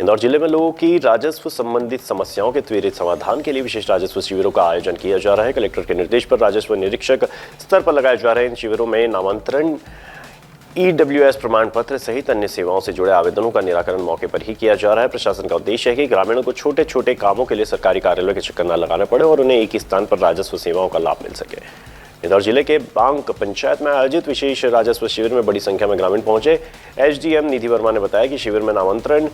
इंदौर जिले में लोगों की राजस्व संबंधित समस्याओं के त्वरित समाधान के लिए विशेष राजस्व शिविरों का आयोजन किया जा रहा है। कलेक्टर के निर्देश पर राजस्व निरीक्षक स्तर पर लगाए जा रहे इन शिविरों में नामांतरण, EWS प्रमाण पत्र सहित अन्य सेवाओं से जुड़े आवेदनों का निराकरण मौके पर ही किया जा रहा है। प्रशासन का उद्देश्य है कि ग्रामीणों को छोटे छोटे कामों के लिए सरकारी कार्यालयों के चक्कर न लगाना पड़े और उन्हें एक ही स्थान पर राजस्व सेवाओं का लाभ मिल सके। इंदौर जिले के बांक पंचायत में आयोजित विशेष राजस्व शिविर में बड़ी संख्या में ग्रामीण पहुंचे। SDM निधि वर्मा ने बताया कि शिविर में नामांतरण,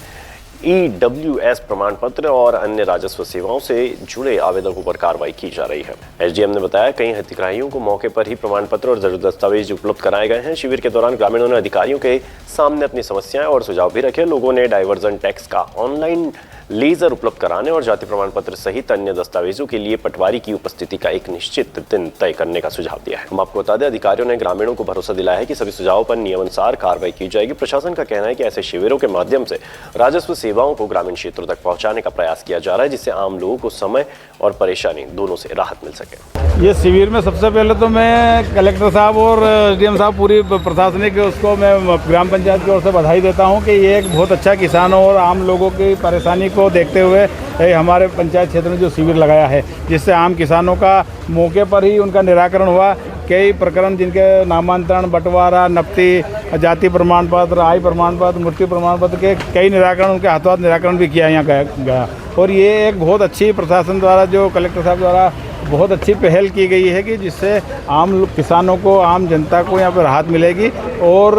EWS प्रमाण पत्र और अन्य राजस्व सेवाओं से जुड़े आवेदकों पर कार्रवाई की जा रही है। SDM ने बताया कई हितग्राहियों को मौके पर ही प्रमाण पत्र और जरूरी दस्तावेज उपलब्ध कराए गए हैं। शिविर के दौरान ग्रामीणों ने अधिकारियों के सामने अपनी समस्याएं और सुझाव भी रखे। लोगों ने डाइवर्जन टैक्स का ऑनलाइन लेजर उपलब्ध कराने और जाति प्रमाण पत्र सहित अन्य दस्तावेजों के लिए पटवारी की उपस्थिति का एक निश्चित दिन तय करने का सुझाव दिया है। हम आपको बता दें, अधिकारियों ने ग्रामीणों को भरोसा दिलाया है कि सभी सुझावों पर नियमानुसार कार्रवाई की जाएगी। प्रशासन का कहना है कि ऐसे शिविरों के माध्यम से राजस्व सेवाओं को ग्रामीण क्षेत्रों तक पहुंचाने का प्रयास किया जा रहा है, जिससे आम लोगों को समय और परेशानी दोनों से राहत मिल सके। ये शिविर में सबसे पहले तो मैं कलेक्टर साहब और SDM साहब, पूरी प्रशासनिक उसको मैं ग्राम पंचायत की ओर से बधाई देता हूँ कि ये एक बहुत अच्छा किसानों और आम लोगों की परेशानी को देखते हुए हमारे पंचायत क्षेत्र में जो शिविर लगाया है, जिससे आम किसानों का मौके पर ही उनका निराकरण हुआ। कई प्रकरण जिनके नामांतरण, बंटवारा, नफ्ती, जाति प्रमाण पत्र, आय प्रमाण पत्र, मृत्यु प्रमाण पत्र के कई निराकरण, उनके हाथों हाथ निराकरण भी किया यहाँ गया। और ये एक बहुत अच्छी प्रशासन द्वारा, जो कलेक्टर साहब द्वारा बहुत अच्छी पहल की गई है कि जिससे आम किसानों को, आम जनता को यहाँ पर राहत मिलेगी। और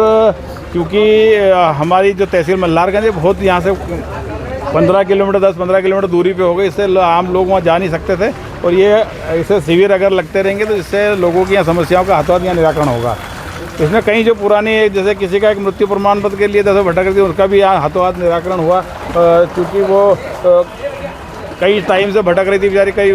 क्योंकि हमारी जो तहसील मल्हारगंज है बहुत यहाँ से 10-15 किलोमीटर दूरी पे हो गई, इससे आम लोग वहाँ जा नहीं सकते थे। और ये ऐसे शिविर अगर लगते रहेंगे तो इससे लोगों की यहाँ समस्याओं का हाथों हाथ यहाँ निराकरण होगा। इसमें कहीं जो पुरानी, जैसे किसी का एक मृत्यु प्रमाण पत्र के लिए जैसे भटक रही थी, उसका भी यहाँ हाथों हाथ निराकरण हुआ, क्योंकि वो कई टाइम से भटक रही थी बेचारी। कई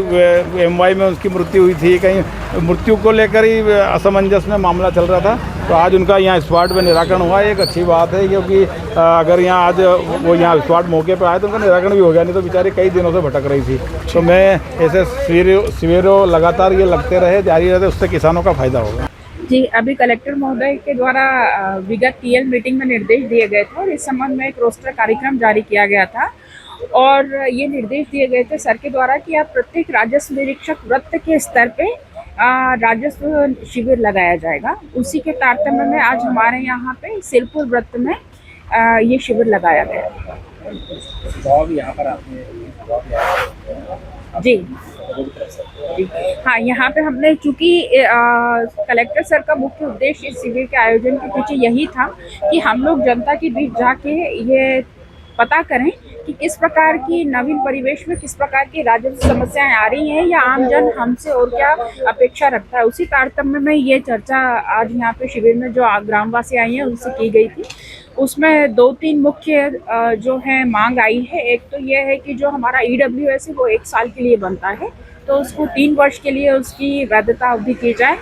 MY में उसकी मृत्यु हुई थी, कहीं मृत्यु को लेकर ही असमंजस में मामला चल रहा था, तो आज उनका यहाँ स्पॉट पे निराकरण हुआ। एक अच्छी बात है, क्योंकि अगर यहाँ आज वो यहाँ स्पॉट मौके पे आए तो उनका निराकरण भी हो गया, नहीं तो बेचारी कई दिनों से भटक रही थी। तो मैं ऐसे शिविरों लगातार ये लगते रहे, जारी रहते, उससे किसानों का फायदा होगा। जी, अभी कलेक्टर महोदय के द्वारा विगत TL मीटिंग में निर्देश दिए गए थे और इस संबंध में एक रोस्टर कार्यक्रम जारी किया गया था और ये निर्देश दिए गए थे सर के द्वारा कि आप प्रत्येक राजस्व निरीक्षक वृत्त के स्तर पे राजस्व शिविर लगाया जाएगा। उसी के तारतम्य में आज हमारे यहाँ पे सिरपुर वृत्त में ये शिविर लगाया गया। जी, हाँ, यहाँ पे हमने, चूँकि कलेक्टर सर का मुख्य उद्देश्य इस शिविर के आयोजन के पीछे यही था कि हम लोग जनता के बीच जाके ये पता करें कि किस प्रकार की नवीन परिवेश में किस प्रकार की राजस्व समस्याएं आ रही हैं या आमजन हमसे और क्या अपेक्षा रखता है। उसी तारतम्य में ये चर्चा आज यहाँ पे शिविर में जो ग्रामवासी आई हैं उनसे की गई थी। उसमें 2-3 मुख्य जो है मांग आई है। एक तो ये है कि जो हमारा EWS है वो 1 साल के लिए बनता है, तो उसको 3 वर्ष के लिए उसकी वैधता अवधि की जाए।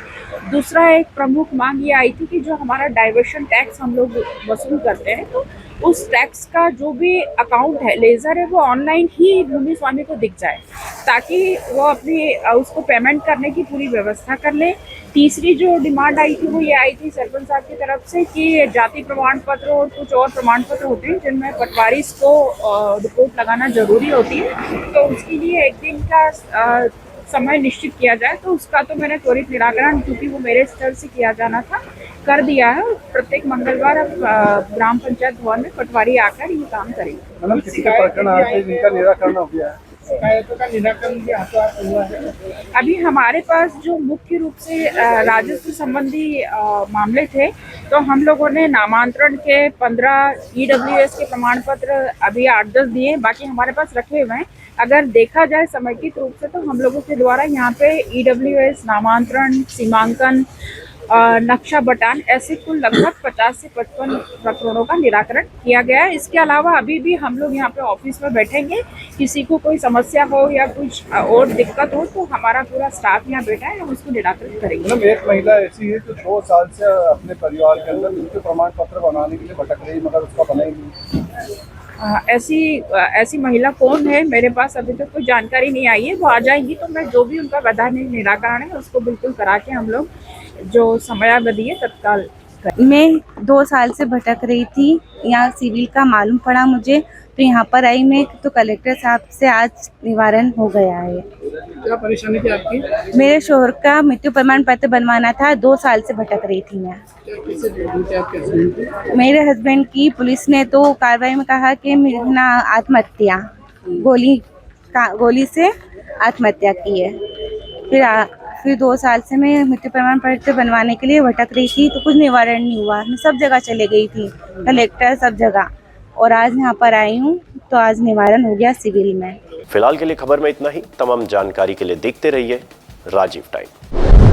दूसरा एक प्रमुख मांग ये आई थी कि जो हमारा डाइवर्शन टैक्स हम लोग वसूल करते हैं, तो उस टैक्स का जो भी अकाउंट है, लेज़र है, वो ऑनलाइन ही भूमि स्वामी को दिख जाए, ताकि वो अपनी उसको पेमेंट करने की पूरी व्यवस्था कर ले। तीसरी जो डिमांड आई थी वो ये आई थी सरपंच साहब की तरफ से कि जाति प्रमाण पत्र और कुछ और प्रमाण पत्र होते हैं जिनमें पटवारी को रिपोर्ट लगाना जरूरी होती है, तो उसके लिए 1 दिन का समय निश्चित किया जाए। तो उसका तो मैंने त्वरित निराकरण, क्योंकि वो मेरे स्तर से किया जाना था, कर दिया है। प्रत्येक मंगलवार अब ग्राम पंचायत भवन में पटवारी आकर ये काम करेंगे। मतलब किसी के प्रकरण आते जिनका निराकरण हो गया है, शिकायतों का निराकरण भी हाथों हाथ हुआ है। अभी हमारे पास जो मुख्य रूप से राजस्व संबंधी मामले थे, तो हम लोगों ने नामांतरण के 15 EWS के प्रमाण पत्र अभी 8-10 दिए, बाकी हमारे पास रखे हुए हैं। अगर देखा जाए समेकित रूप से तो हम लोगों के द्वारा यहाँ पे EWS, नामांतरण, सीमांकन, नक्शा बटान, ऐसे कुल लगभग 50 से 55 प्रकरणों का निराकरण किया गया है। इसके अलावा अभी भी हम लोग यहाँ पे ऑफिस में बैठेंगे, किसी को कोई समस्या हो या कुछ और दिक्कत हो तो हमारा पूरा स्टाफ यहाँ बैठा है, हम उसको निराकरण करेंगे। मतलब एक महिला ऐसी है जो 2 साल से अपने परिवार के अंदर उसके प्रमाण पत्र बनाने के लिए भटक रही, मगर उसका बना ही नहीं। ऐसी महिला कौन है, मेरे पास अभी तक कोई जानकारी नहीं आई है। वो आ जाएंगी तो मैं जो भी उनका वैधानिक निराकरण है उसको बिल्कुल करा के हम लोग जो समयावधि है तत्काल। मैं 2 साल से भटक रही थी, यहाँ सिविल का मालूम पड़ा मुझे, तो यहाँ पर आई मैं तो कलेक्टर साहब से आज निवारण हो गया है। क्या परेशानी थी आपकी? मेरे शोहर का मृत्यु प्रमाण पत्र बनवाना था, 2 साल से भटक रही थी मैं। मेरे हस्बैंड की पुलिस ने तो कार्रवाई में कहा कि ना आत्महत्या, गोली से आत्महत्या की है। फिर 2 साल से मैं मृत्यु प्रमाण पत्र बनवाने के लिए भटक रही थी, तो कुछ निवारण नहीं हुआ। मैं सब जगह चले गई थी, कलेक्टर सब जगह, और आज यहाँ पर आई हूँ तो आज निवारण हो गया सिविल में। फिलहाल के लिए खबर में इतना ही। तमाम जानकारी के लिए देखते रहिए राजीव टाइम।